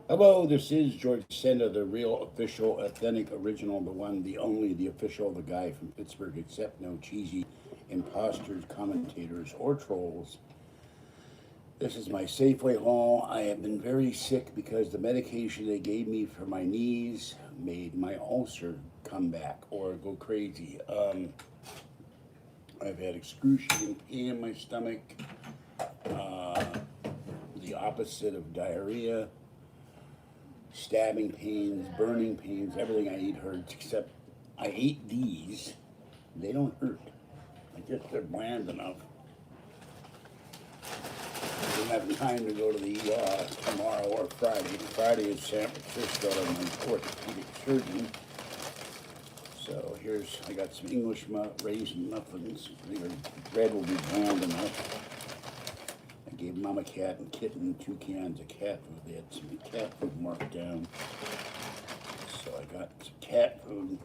Hello, this is George Senda, the real, official, authentic, original, the one, the only, the official, the guy from Pittsburgh, except no cheesy imposters, commentators, or trolls. This is my Safeway haul. I have been very sick because the medication they gave me for my knees made my ulcer come back or go crazy. I've had excruciating pain in my stomach, the opposite of diarrhea, stabbing pains, burning pains, everything I eat hurts, except I ate these. They don't hurt. I guess they're bland enough. I don't have time to go to the ER tomorrow or Friday. Friday is San Francisco and my orthopedic surgeon. So I got some English Raisin Muffins. The bread will be bland enough. I gave Mama Cat and Kitten 2 cans of cat food. They had some cat food marked down. So I got some cat food.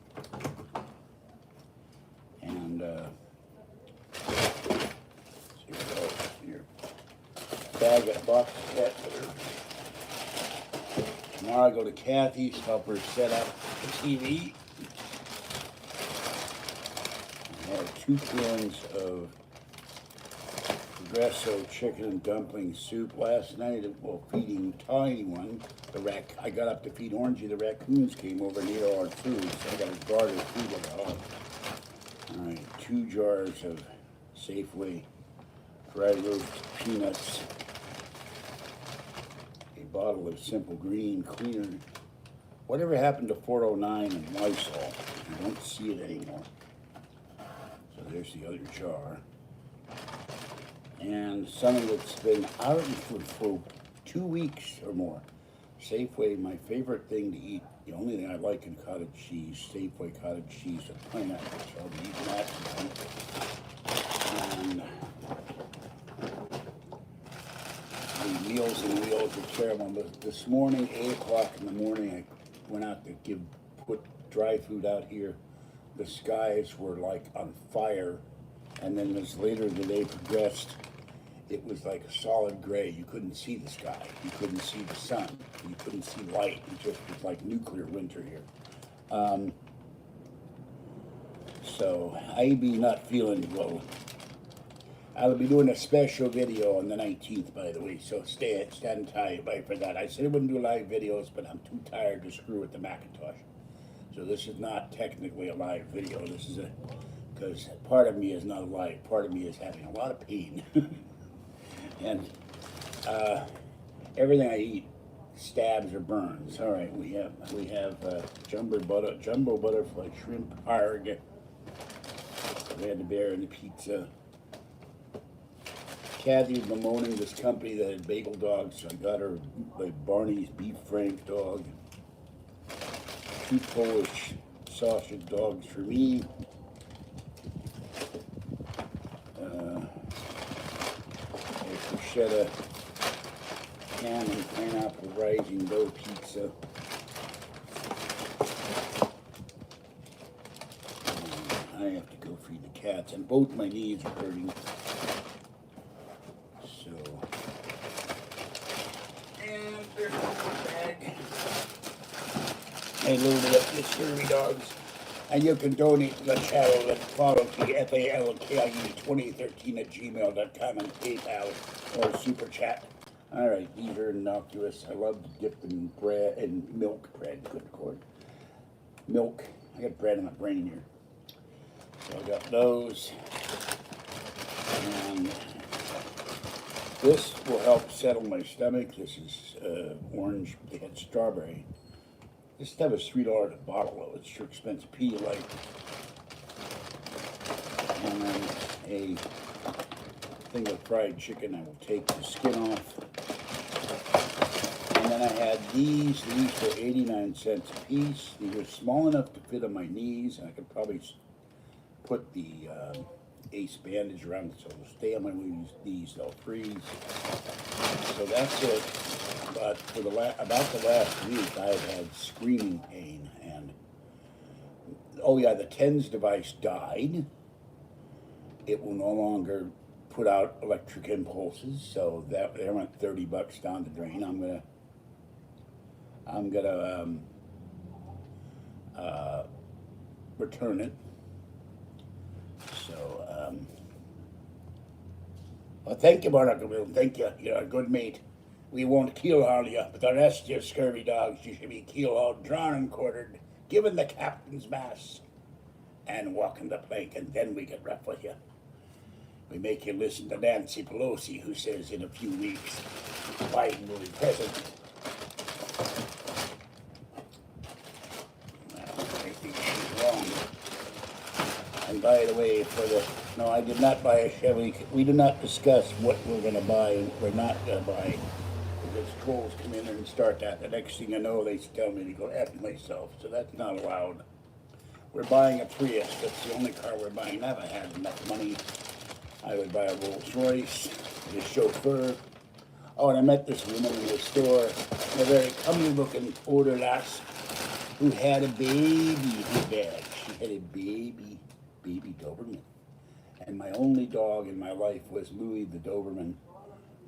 And, here we go. Here. Bag of box of cat food. Tomorrow I go to Kathy's, help her set up the TV. I have 2 cans of Progresso chicken and dumpling soup last night. Well, feeding Tiny one, I got up to feed Orangey. The raccoons came over and ate all our food, so I got a guard of food at all. All right, 2 jars of Safeway dry roast peanuts, a bottle of Simple Green cleaner. Whatever happened to 409 and Lysol? I don't see it anymore. So there's the other jar. And something that's been out for 2 weeks or more. Safeway, my favorite thing to eat, the only thing I like in cottage cheese, Safeway cottage cheese with pineapple. So I'll be eating that tonight. And the Meals and Wheels are terrible. But this morning, 8 o'clock in the morning, I went out to put dry food out here. The skies were like on fire. And then as later the day progressed, it was like a solid gray. You couldn't see the sky. You couldn't see the sun. You couldn't see light. It just was like nuclear winter here. So I be not feeling well. I'll be doing a special video on the 19th, by the way, so stand tight for that. I said I wouldn't do live videos, but I'm too tired to screw with the Macintosh. So this is not technically a live video. This is because part of me is not alive. Part of me is having a lot of pain. And everything I eat stabs or burns. All right, we have jumbo butterfly shrimp harg. We had the bear and the pizza. Kathy was bemoaning this company that had bagel dogs, so I got her like Barney's beef frank dog. 2 Polish sausage dogs for me. A bruschetta ham and pineapple Raisin dough pizza. I have to go feed the cats, and both my knees are hurting. So, and there's my bag. A little bit of the scurvy dogs. And you can donate to the channel at falkiu2013 and PayPal or Super Chat. All right, these are innocuous. I love to dip them in bread and milk bread. Good Lord. Milk. I got bread in my brain here. So I got those. And this will help settle my stomach. This is orange. They had strawberry. This stuff is $3 a bottle, though. It's sure expensive. Pedialyte. And then a thing of fried chicken. I will take the skin off. And then I had these. These were 89 cents a piece. These are small enough to fit on my knees, and I could probably put the ace bandage around it so it'll stay on my knees. They'll freeze. So that's it. but for about the last week, I've had screaming pain, and oh yeah, the TENS device died. It will no longer put out electric impulses, so that there went $30 down the drain. I'm gonna return it. So, well, thank you, Barnacle. Thank you. You're a good mate. We won't keel haul you, but the rest of you scurvy dogs, you should be keel hauled, drawn and quartered, given the captain's mass, and walking the plank, and then we get rough with you. We make you listen to Nancy Pelosi, who says in a few weeks, Biden will be president. Well, I think she's wrong. And by the way, no, I did not buy a Chevy. We do not discuss what we're going to buy and what we're not going to buy. Because trolls come in and start that. The next thing I know, they tell me to go F myself. So that's not allowed. We're buying a Prius. That's the only car we're buying. I haven't had enough money. I would buy a Rolls Royce, the chauffeur. Oh, and I met this woman in the store, a very comely looking older lass, who had a baby in her bag. She had a baby Doberman. And my only dog in my life was Louis the Doberman,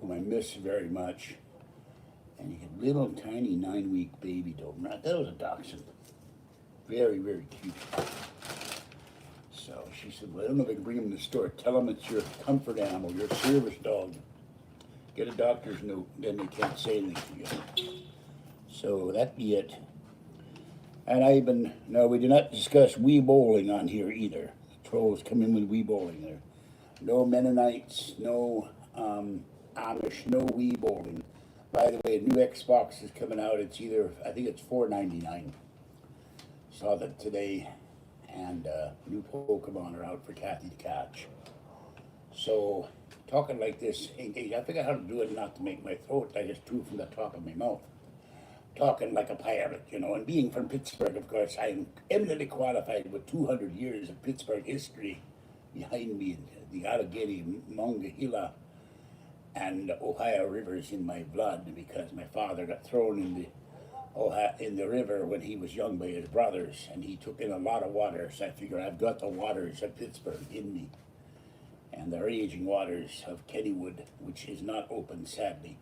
whom I miss very much. And he had little tiny 9-week baby Doberman. I thought it was a dachshund. Very, very cute. So she said, well, I don't know if I can bring him in the store. Tell him it's your comfort animal, your service dog. Get a doctor's note, then they can't say anything to you. So that be it. And no, we do not discuss Wii bowling on here either. The trolls come in with Wii bowling there. No Mennonites, no Amish, no Wii bowling. By the way, a new Xbox is coming out. It's I think it's $4.99. Saw that today. And new Pokemon are out for Kathy to catch. So, talking like this, I figured out how to do it not to make my throat. I just drew from the top of my mouth. Talking like a pirate, and being from Pittsburgh, of course, I'm eminently qualified with 200 years of Pittsburgh history behind me, the Allegheny, Monongahela, and Ohio rivers in my blood, because my father got thrown in the river when he was young by his brothers, and he took in a lot of water, so I figure I've got the waters of Pittsburgh in me, and the raging waters of Kennywood, which is not open, sadly.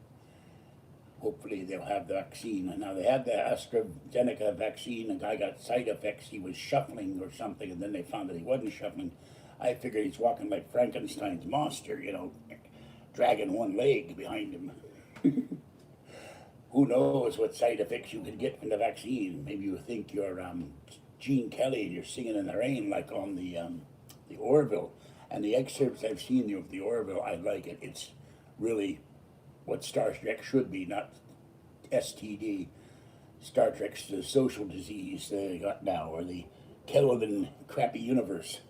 Hopefully they'll have the vaccine. Now they had the AstraZeneca vaccine, a guy got side effects, he was shuffling or something, and then they found that he wasn't shuffling. I figured he's walking like Frankenstein's monster, dragging one leg behind him. Who knows what side effects you could get from the vaccine? Maybe you think you're Gene Kelly and you're singing in the rain like on the Orville. And the excerpts I've seen of the Orville, I like it. It's really what Star Trek should be, not STD. Star Trek's the social disease they got now, or the Kelvin crappy universe.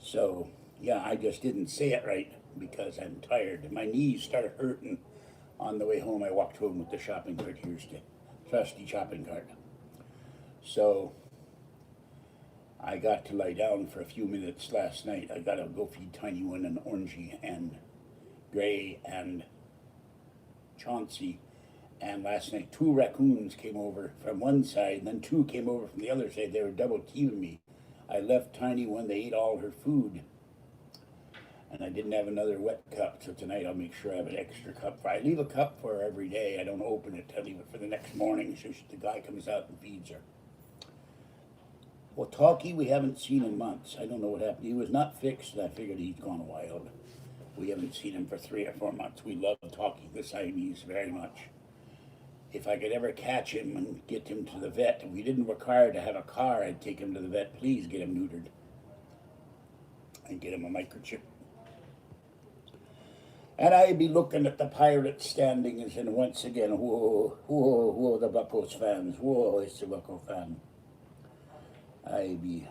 So, yeah, I just didn't say it right because I'm tired. My knees started hurting. On the way home, I walked home with the shopping cart. Here's the trusty shopping cart. So I got to lie down for a few minutes last night. I got to go feed Tiny One and Orangey and Gray and Chauncey. And last night, 2 raccoons came over from one side, and then 2 came over from the other side. They were double teaming me. I left Tiny One. They ate all her food. And I didn't have another wet cup, so tonight I'll make sure I have an extra cup. I leave a cup for her every day. I don't open it. I leave it for the next morning, so the guy comes out and feeds her. Well, Talkie, we haven't seen in months. I don't know what happened. He was not fixed, and I figured he'd gone wild. We haven't seen him for 3 or 4 months. We love Talkie the Siamese very much. If I could ever catch him and get him to the vet, if we didn't require to have a car, I'd take him to the vet. Please get him neutered and get him a microchip. And I'd be looking at the Pirates standings, and once again, whoa, the Buccos fans, whoa, it's the Bucco fan. I'd be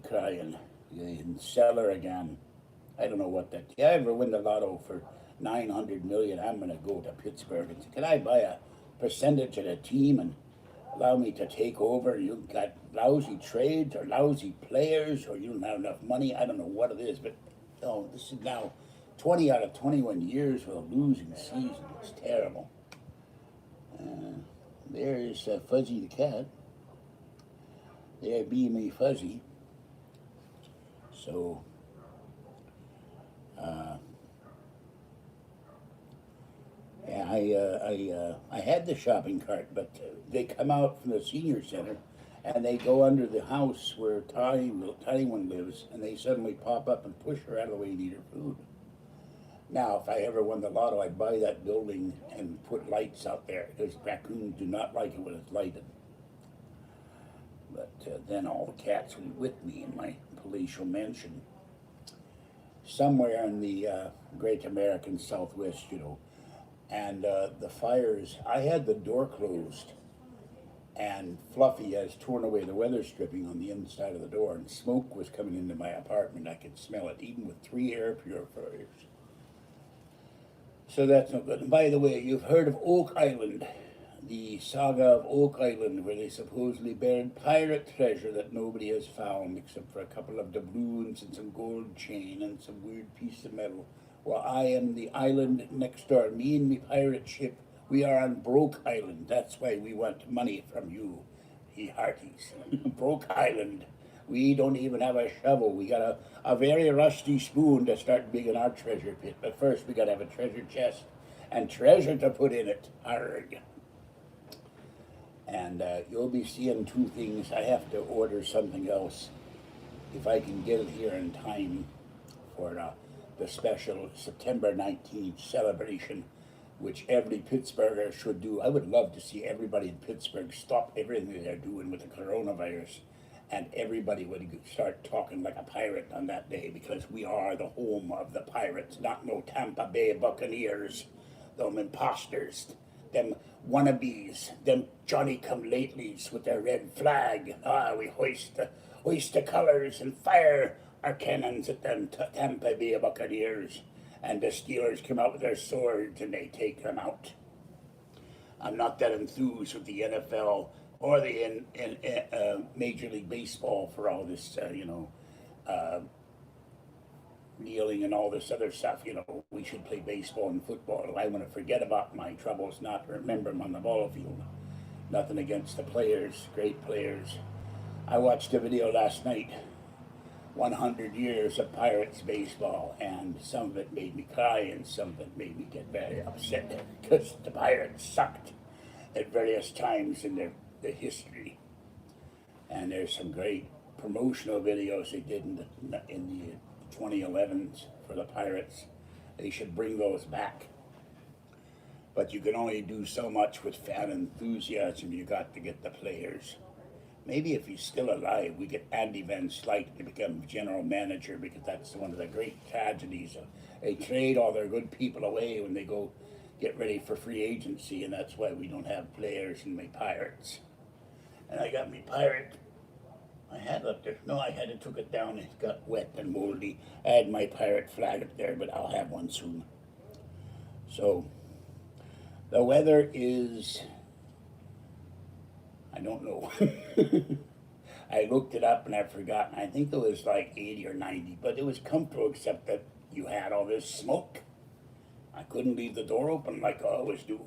crying. In cellar again. I don't know what that. If I ever win the lotto for $900 million, I'm gonna go to Pittsburgh and say, can I buy a percentage of the team and allow me to take over? You got lousy trades or lousy players, or you don't have enough money. I don't know what it is, but this is now 20 out of 21 years with a losing season. It's terrible. there's Fuzzy the cat. There be me Fuzzy. So, yeah, I had the shopping cart, but they come out from the senior center, and they go under the house where tiny one lives, and they suddenly pop up and push her out of the way and eat her food. Now, if I ever won the lotto, I'd buy that building and put lights out there, because raccoons do not like it when it's lighted. But then all the cats will be with me in my palatial mansion, somewhere in the great American Southwest, you know. And the fires, I had the door closed, and Fluffy has torn away the weather stripping on the inside of the door, and smoke was coming into my apartment. I could smell it, even with 3 air purifiers. So that's no good. And by the way, you've heard of Oak Island, the saga of Oak Island, where they supposedly buried pirate treasure that nobody has found except for a couple of doubloons and some gold chain and some weird piece of metal. Well, I am the island next door. Me and me pirate ship, we are on Broke Island. That's why we want money from you, ye hearties. Broke Island. We don't even have a shovel. We got a very rusty spoon to start digging our treasure pit. But first we got to have a treasure chest and treasure to put in it. Arrgh. And you'll be seeing 2 things. I have to order something else if I can get it here in time for the special September 19th celebration, which every Pittsburgher should do. I would love to see everybody in Pittsburgh stop everything they're doing with the coronavirus, and everybody would start talking like a pirate on that day, because we are the home of the pirates, not no Tampa Bay Buccaneers, them imposters, them wannabes, them Johnny-come-latelys with their red flag. We hoist the colors and fire our cannons at them Tampa Bay Buccaneers, and the Steelers come out with their swords and they take them out. I'm not that enthused with the NFL or the Major League Baseball for all this, kneeling and all this other stuff. You know, we should play baseball and football. I want to forget about my troubles, not remember them on the ball field. Nothing against the players, great players. I watched a video last night, 100 years of Pirates baseball, and some of it made me cry and some of it made me get very upset, because the Pirates sucked at various times in their history. And there's some great promotional videos they did in the 2011s for the Pirates. They should bring those back. But you can only do so much with fan enthusiasm. You got to get the players. Maybe if he's still alive, we get Andy Van Slyke to become general manager, because that's one of the great tragedies. They trade all their good people away when they go get ready for free agency, and that's why we don't have players in my Pirates. And I got me pirate. I had up there. No, I had to took it down. It got wet and moldy. I had my pirate flag up there, but I'll have one soon. So, the weather is, I don't know. I looked it up and I've forgotten. I think it was like 80 or 90, but it was comfortable, except that you had all this smoke. I couldn't leave the door open like I always do.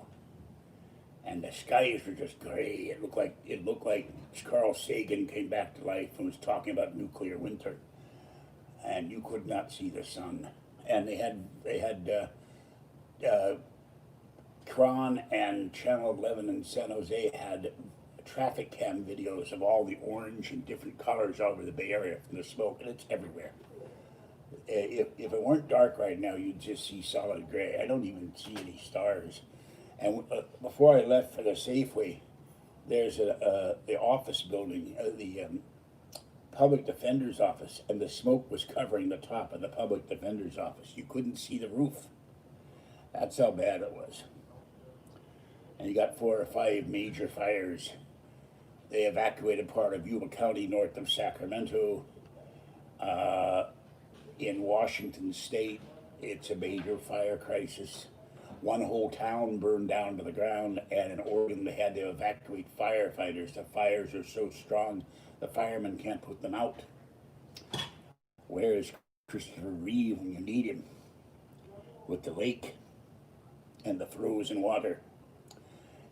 And the skies were just gray. It looked like Carl Sagan came back to life and was talking about nuclear winter. And you could not see the sun. And they had Tron and Channel 11 in San Jose had traffic cam videos of all the orange and different colors all over the Bay Area from the smoke, and it's everywhere. If it weren't dark right now, you'd just see solid gray. I don't even see any stars. And before I left for the Safeway, there's the office building, the public defender's office, and the smoke was covering the top of the public defender's office. You couldn't see the roof. That's how bad it was. And you got 4 or 5 major fires. They evacuated part of Yuba County north of Sacramento. In Washington State, it's a major fire crisis. One whole town burned down to the ground, and in Oregon they had to evacuate firefighters. The fires are so strong, the firemen can't put them out. Where is Christopher Reeve when you need him? With the lake and the frozen water.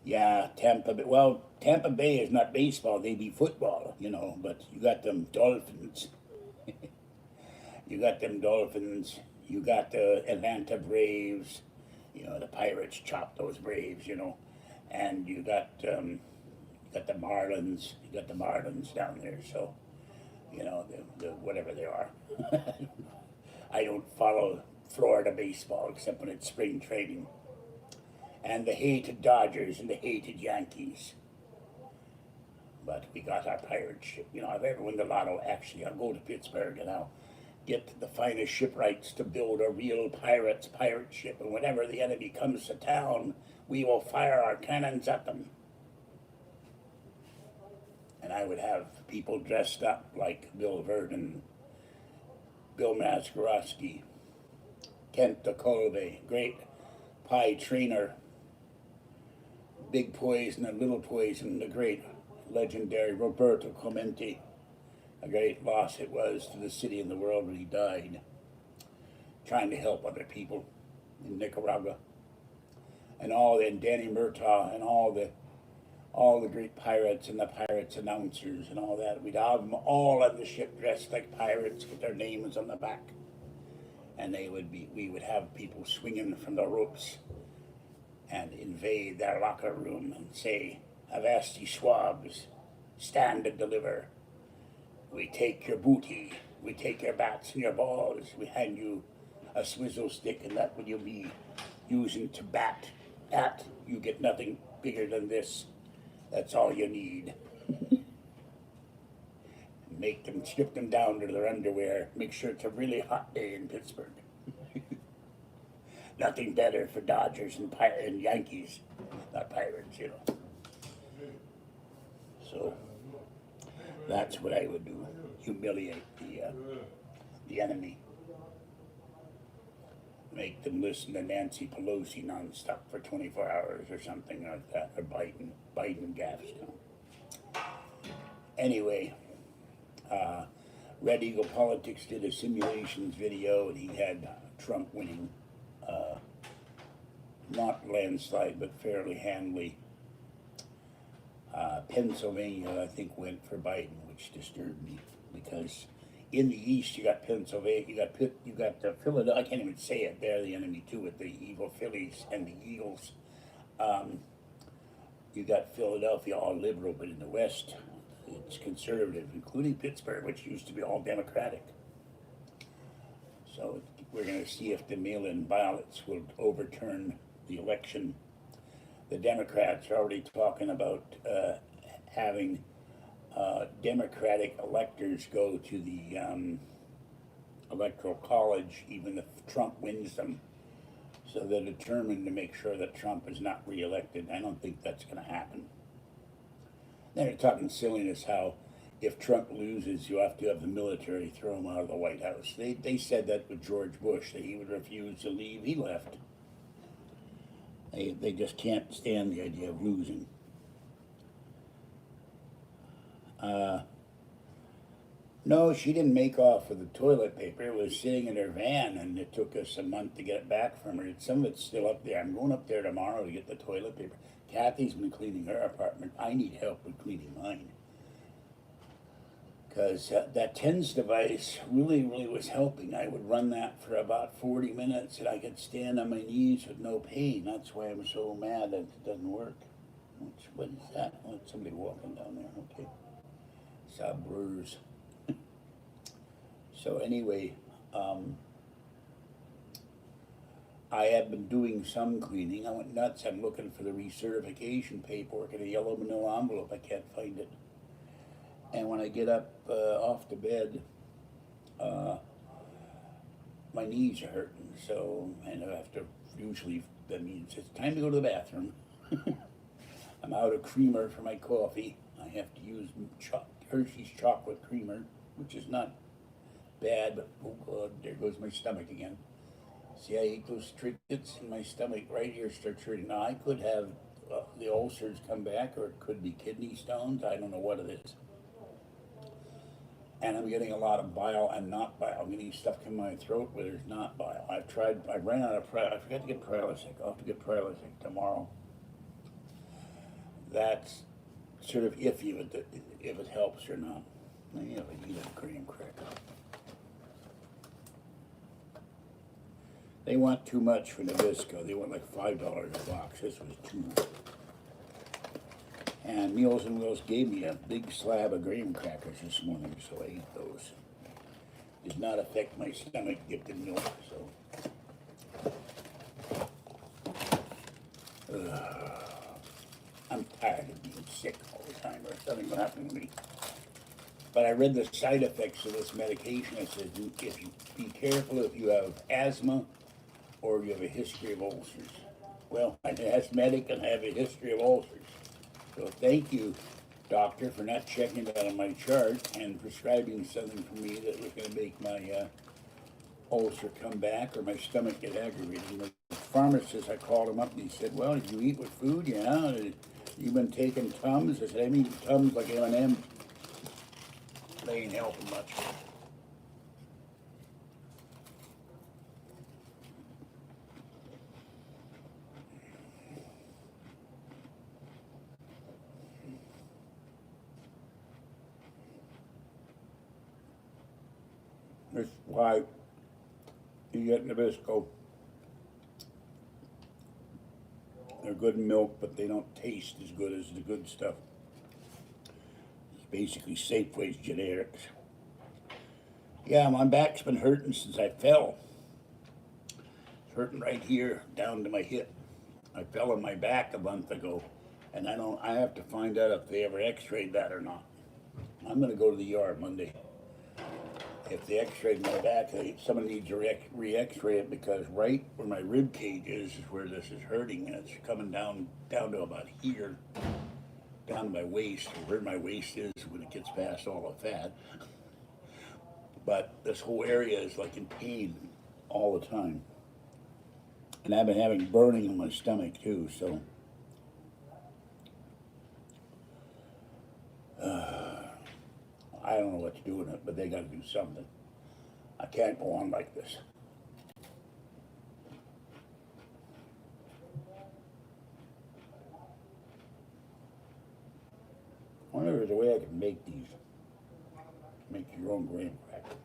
Yeah, Tampa Bay. Well, Tampa Bay is not baseball; they be football, you know. But you got them Dolphins. You got them Dolphins. You got the Atlanta Braves. You know, the Pirates chopped those Braves. You know, and you got the Marlins. You got the Marlins down there. So you know, the whatever they are. I don't follow Florida baseball except when it's spring training. And the hated Dodgers and the hated Yankees. But we got our pirate ship. You know, if I ever win the lotto, actually, I'll go to Pittsburgh and I'll get the finest shipwrights to build a real pirate ship. And whenever the enemy comes to town, we will fire our cannons at them. And I would have people dressed up like Bill Verdon, Bill Maskarowski, Kent DeColve, great pie trainer, Big Poison and Little Poison, the great legendary Roberto Clemente. A great loss it was to the city and the world when he died, trying to help other people in Nicaragua. And Danny Murtaugh and all the great pirates and the pirates announcers and all that. We'd have them all on the ship dressed like pirates with their names on the back. And we would have people swinging from the ropes and invade their locker room and say, Avasti swabs, stand and deliver. We take your booty, we take your bats and your balls, we hand you a swizzle stick, and that will you be using to bat at. You get nothing bigger than this. That's all you need. Make them, strip them down to their underwear. Make sure it's a really hot day in Pittsburgh. Nothing better for Dodgers and Yankees, not Pirates, you know. So that's what I would do: humiliate the enemy, make them listen to Nancy Pelosi nonstop for 24 hours or something like that, or Biden gaffes, you know. Anyway, Red Eagle Politics did a simulations video, and he had Trump winning. Not landslide, but fairly handily. Pennsylvania, I think, went for Biden, which disturbed me because in the East you got Pennsylvania, you got Philadelphia. I can't even say it. They're the enemy too, with the evil Phillies and the Eagles. You got Philadelphia, all liberal, but in the West it's conservative, including Pittsburgh, which used to be all Democratic. So we're going to see if the mail-in ballots will overturn the election. The Democrats are already talking about having Democratic electors go to the Electoral College, even if Trump wins them. So they're determined to make sure that Trump is not reelected. I don't think that's going to happen. Then they're talking silliness how if Trump loses, you have to have the military throw him out of the White House. They said that with George Bush, that he would refuse to leave. He left. They just can't stand the idea of losing. No, she didn't make off with the toilet paper. It was sitting in her van, and it took us a month to get it back from her. Some of it's still up there. I'm going up there tomorrow to get the toilet paper. Kathy's been cleaning her apartment. I need help with cleaning mine. Because that TENS device really was helping. I would run that for about 40 minutes, and I could stand on my knees with no pain. That's why I'm so mad that it doesn't work. What is that? Oh, it's somebody walking down there. Okay. Sabreurs. So anyway, I have been doing some cleaning. I went nuts. I'm looking for the recertification paperwork in a yellow manila envelope. I can't find it. And when I get up off the bed, my knees are hurting. So, and I have to usually, that means it's time to go to the bathroom. I'm out of creamer for my coffee. I have to use Hershey's chocolate creamer, which is not bad, but oh God, there goes my stomach again. See, I ate those trinkets in my stomach right here starts hurting. Now, I could have the ulcers come back, or it could be kidney stones. I don't know what it is. And I'm getting a lot of bile and not bile. I'm getting stuff coming my throat where there's not bile. I ran out of I forgot to get Prilosec. I'll have to get Prilosec tomorrow. that's sort of iffy if it helps or not. Maybe I'll eat a graham cracker. They want too much for Nabisco. They want like $5 a box. This was $2. And Meals on Wheels gave me a big slab of graham crackers this morning, so I ate those. Does not affect my stomach dipped in milk, so. I'm tired of being sick all the time, or something will happen to me. But I read the side effects of this medication. It says if you be careful if you have asthma or you have a history of ulcers. Well, I'm an asthmatic and I have a history of ulcers. So thank you, doctor, for not checking that on my chart and prescribing something for me that was going to make my ulcer come back or my stomach get aggravated. And the pharmacist, I called him up and he said, well, did you eat with food? Yeah. You've been taking Tums? I said, I'm eating Tums like M&M's. They ain't helping much. That's why you get Nabisco. They're good in milk, but they don't taste as good as the good stuff. It's basically Safeway's generics. Yeah, my back's been hurting since I fell. It's hurting right here down to my hip. I fell on my back a month ago, and I have to find out if they ever x-rayed that or not. I'm gonna go to the ER Monday. If they x-rayed my back, someone needs to re-x-ray it, because right where my rib cage is where this is hurting, and it's coming down to about here, down to my waist, where my waist is when it gets past all the fat. But this whole area is like in pain all the time. And I've been having burning in my stomach too, so. I don't know what to do with it, but they gotta do something. I can't go on like this. I wonder if there's a way I can make these. Make your own graham cracker.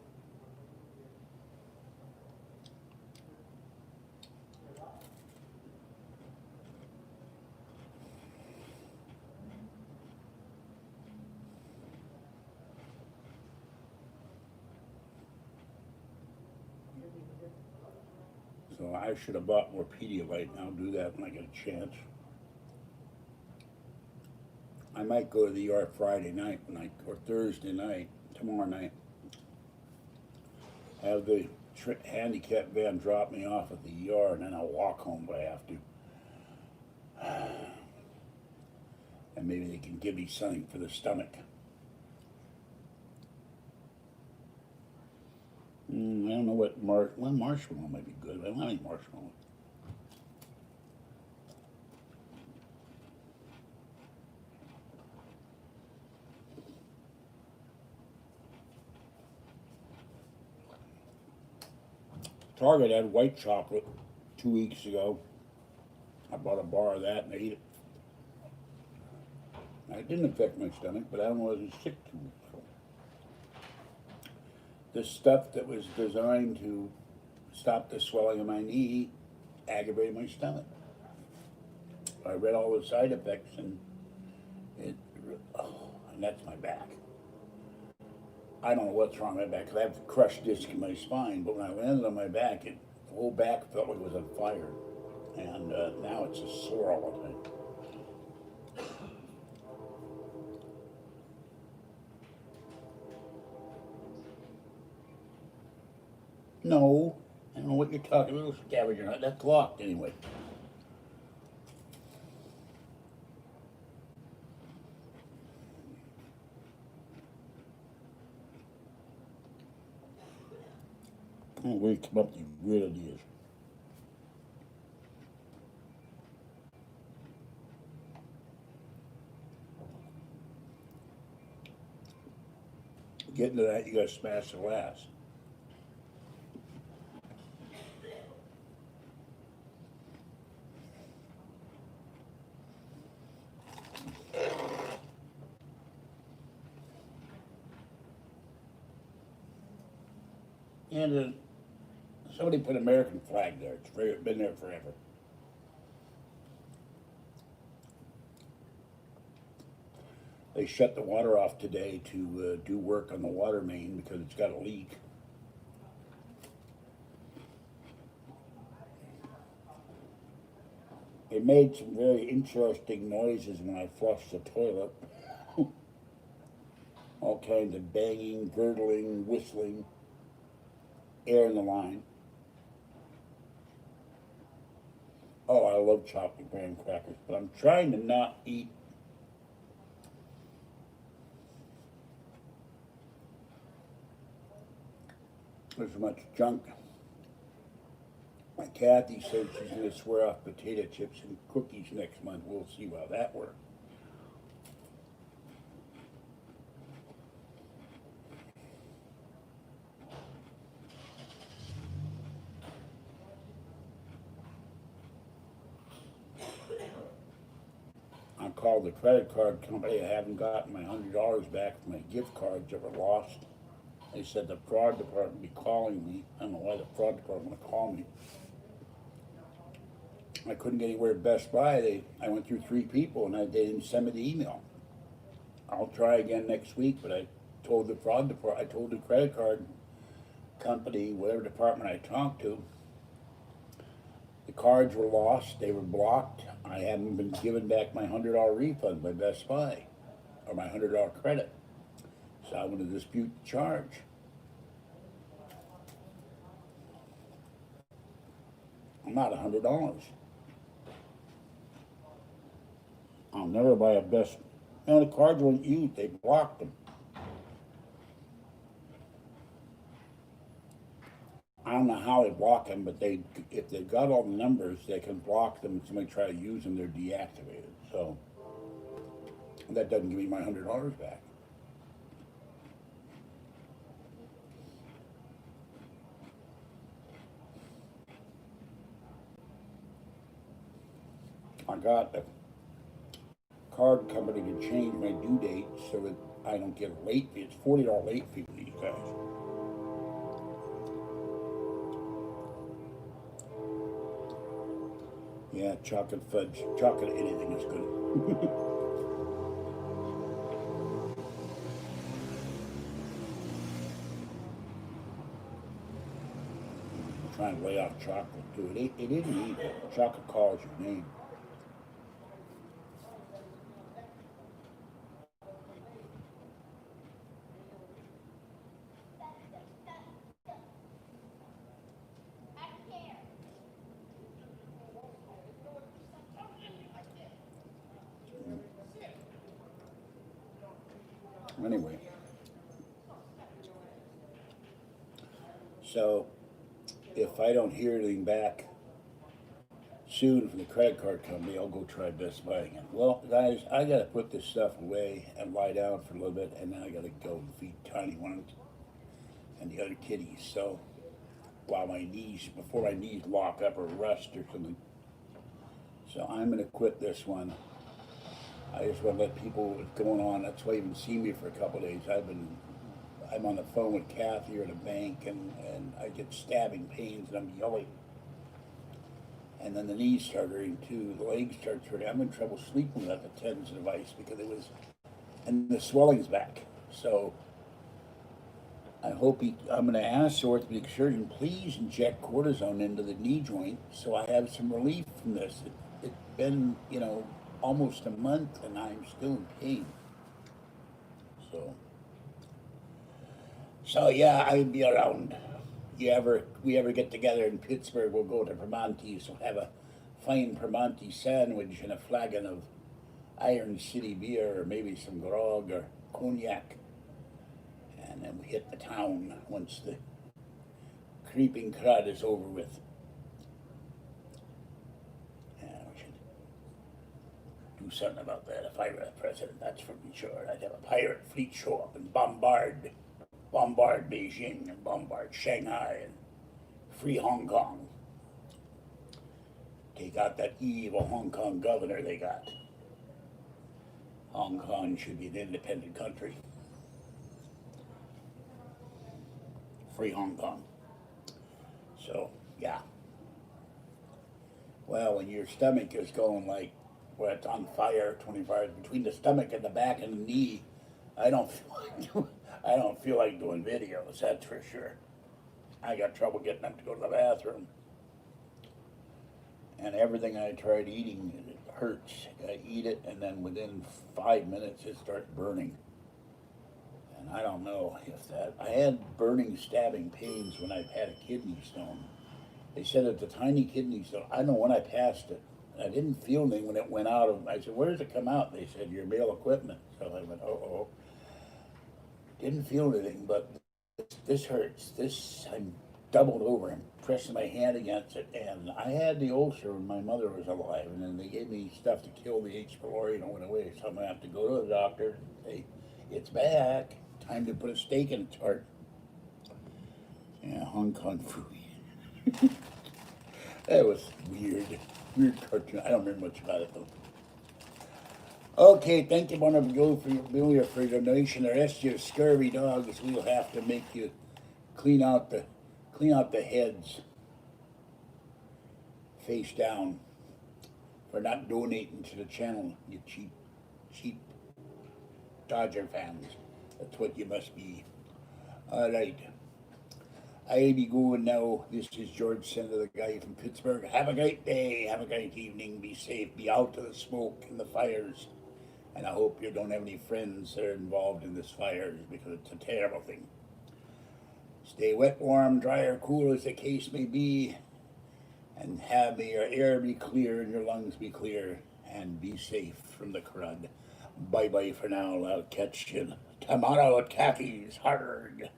So I should have bought more Pedialyte, and I'll do that when I get a chance. I might go to the ER Friday night or Thursday night, tomorrow night. Have the handicap van drop me off at the ER, and then I'll walk home if I have to. And maybe they can give me something for the stomach. I don't know what marshmallow might be good. I don't have any marshmallow. Target had white chocolate 2 weeks ago. I bought a bar of that and I ate it. It didn't affect my stomach, but I wasn't sick too much. This stuff that was designed to stop the swelling of my knee aggravated my stomach. I read all the side effects, and and that's my back. I don't know what's wrong with my back, because I have a crushed disc in my spine, but when I landed on my back, the whole back felt like it was on fire. And now it's just sore all the time. No, I don't know what you're talking about, little scavenger hunt. That's locked anyway. Oh, we come up with these weird ideas. Getting to that, you gotta smash the glass. And somebody put American flag there. It's been there forever. They shut the water off today to do work on the water main because it's got a leak. It made some very interesting noises when I flushed the toilet. All kinds of banging, gurgling, whistling, air in the line. Oh, I love chocolate graham crackers, but I'm trying to not eat as much junk. My Kathy said she's going to swear off potato chips and cookies next month. We'll see how that works. I called the credit card company. I haven't gotten my $100 back from my gift cards that were lost. They said the fraud department would be calling me. I don't know why the fraud department would call me. I couldn't get anywhere at Best Buy. I went through 3 people and they didn't send me the email. I'll try again next week, but I told the fraud department, I told the credit card company, whatever department I talked to, the cards were lost, they were blocked. I haven't been given back my $100 refund by Best Buy, or my $100 credit. So I'm going to dispute the charge. I'm out $100. I'll never buy a Best. The cards weren't used, they blocked them. I don't know how they block them, but if they've got all the numbers, they can block them. If somebody try to use them, they're deactivated. So that doesn't give me my $100 back. I got the card company to change my due date so that I don't get a late fee. It's $40 late fee for these guys. Yeah, chocolate fudge, chocolate anything is good. I'm trying to lay off chocolate too. It isn't evil. Chocolate calls your name. Anyway, so if I don't hear anything back soon from the credit card company, I'll go try Best Buy again. Well, guys, I got to put this stuff away and lie down for a little bit, and then I got to go and feed Tiny One and the other kitties. So while before my knees lock up or rust or something. So I'm going to quit this one. I just want to let people know what's going on. That's why you haven't seen me for a couple of days. I'm on the phone with Kathy or at a bank, and I get stabbing pains, and I'm yelling. And then the knees start hurting too. The legs start hurting. I'm in trouble sleeping without the TENS device because and the swelling's back. So I'm going to ask the orthopedic surgeon, please inject cortisone into the knee joint so I have some relief from this. It's been, almost a month and I'm still in pain. So yeah, I'll be around. We ever get together in Pittsburgh, we'll go to Primanti's. We'll have a fine Primanti sandwich and a flagon of Iron City beer, or maybe some grog or cognac. And then we hit the town once the creeping crowd is over with. Yeah, we should do something about that. If I were the president, that's for sure. I'd have a pirate fleet show up and bombard Beijing and bombard Shanghai and free Hong Kong. Take out that evil Hong Kong governor they got. Hong Kong should be an independent country. Free Hong Kong. So, yeah. Well, when your stomach is going like, well, it's on fire, 24 hours, between the stomach and the back and the knee, I don't feel like I don't feel like doing videos, that's for sure. I got trouble getting up to go to the bathroom. And everything I tried eating, it hurts. I eat it, and then within 5 minutes, it starts burning. And I don't know if that. I had burning, stabbing pains when I've had a kidney stone. They said it's a tiny kidney stone. I know when I passed it, I didn't feel anything when it went out of. I said, "Where does it come out?" They said, "Your male equipment." So I went, "Oh, oh." Didn't feel anything, but this hurts. This I'm doubled over and pressing my hand against it, and I had the ulcer when my mother was alive, and then they gave me stuff to kill the H. pylori, and it went away. So I'm gonna have to go to the doctor and say, "It's back. Time to put a stake in its heart." Yeah, Hong Kong food. That was weird. Weird cartoon. I don't remember much about it though. Okay, thank you, Mother Bill, for your donation. The rest of your scurvy dogs, we'll have to make you clean out the heads face down for not donating to the channel, you cheap Dodger fans. That's what you must be. All right. I be going now. This is George Sender, the guy from Pittsburgh. Have a great day. Have a great evening. Be safe. Be out of the smoke and the fires. And I hope you don't have any friends that are involved in this fire because it's a terrible thing. Stay wet, warm, dry, or cool as the case may be. And may your air be clear and your lungs be clear. And be safe from the crud. Bye-bye for now. I'll catch you tomorrow at Kathy's Hard.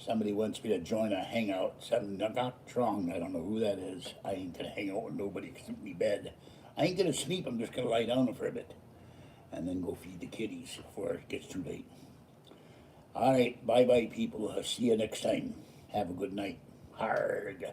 Somebody wants me to join a hangout. Something not wrong. I don't know who that is. I ain't gonna hang out with nobody because I'm in bed. I ain't gonna sleep. I'm just gonna lie down for a bit. And then go feed the kitties before it gets too late. All right. Bye-bye, people. I'll see you next time. Have a good night. Hard.